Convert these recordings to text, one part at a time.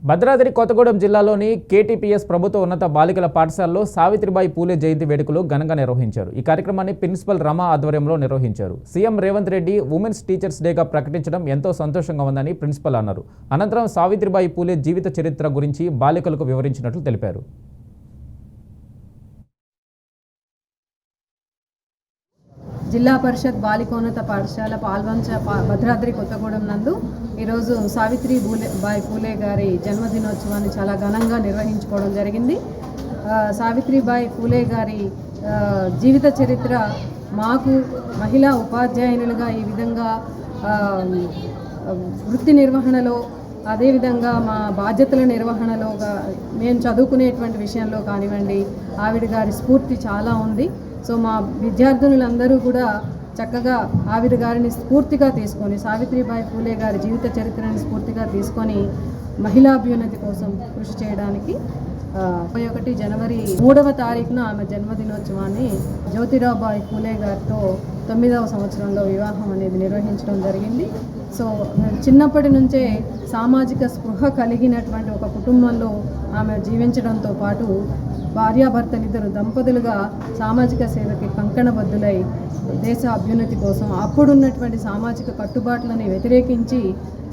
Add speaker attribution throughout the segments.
Speaker 1: భద్రాద్రి కొత్తగూడెం జిల్లాలోని కేటీపీఎస్ ప్రభుత్వ ఉన్నత బాలికల పాఠశాలలో సావిత్రిబాయి పూలే జయంతి వేడుకలు ఘనంగా నిర్వహించారు. ఈ కార్యక్రమాన్ని ప్రిన్సిపల్ రమా ఆధ్వర్యంలో నిర్వహించారు. CM Revanth Reddy women's teachers డేగా ప్రకటించడం ఎంతో సంతోషంగా ఉందని ప్రిన్సిపల్ అన్నారు. అనంతరం సావిత్రిబాయి పూలే జీవిత చరిత్ర గురించి బాలికలకు వివరించినట్లు తెలిపారు.
Speaker 2: జిల్లా పరిషత్ బాలికోన్నత పాఠశాల పాల్వంచ భద్రాద్రి కొత్తగూడెం నందు ఈరోజు సావిత్రిబాయి పూలే గారి జన్మదినోత్సవాన్ని చాలా ఘనంగా నిర్వహించుకోవడం జరిగింది. సావిత్రిబాయి పూలే గారి జీవిత చరిత్ర మాకు మహిళా ఉపాధ్యాయునులుగా ఈ విధంగా వృత్తి నిర్వహణలో, అదేవిధంగా మా బాధ్యతల నిర్వహణలో మేము చదువుకునేటువంటి విషయంలో కానివ్వండి, ఆవిడ గారి స్ఫూర్తి చాలా ఉంది. సో మా విద్యార్థులందరూ కూడా చక్కగా ఆవిడ గారిని స్ఫూర్తిగా తీసుకొని, సావిత్రిబాయి పూలే గారి జీవిత చరిత్రని స్ఫూర్తిగా తీసుకొని మహిళాభ్యున్నతి కోసం కృషి చేయడానికి 21 జనవరి 3వ తారీఖున ఆమె జన్మదినోత్సవాన్ని జ్యోతిరాబాయి పూలే గారితో 9వ సంవత్సరంలో వివాహం అనేది నిర్వహించడం జరిగింది. సో చిన్నప్పటి నుంచే సామాజిక స్పృహ కలిగినటువంటి ఒక కుటుంబంలో ఆమె జీవించడంతో పాటు భార్యాభర్తలిద్దరు దంపతులుగా సామాజిక సేవకి కంకణబద్ధులై దేశ అభ్యున్నతి కోసం అప్పుడున్నటువంటి సామాజిక కట్టుబాట్లని వ్యతిరేకించి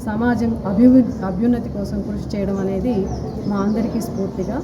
Speaker 2: సమాజం అభ్యున్నతి కోసం కృషి చేయడం అనేది మా అందరికీ స్ఫూర్తిగా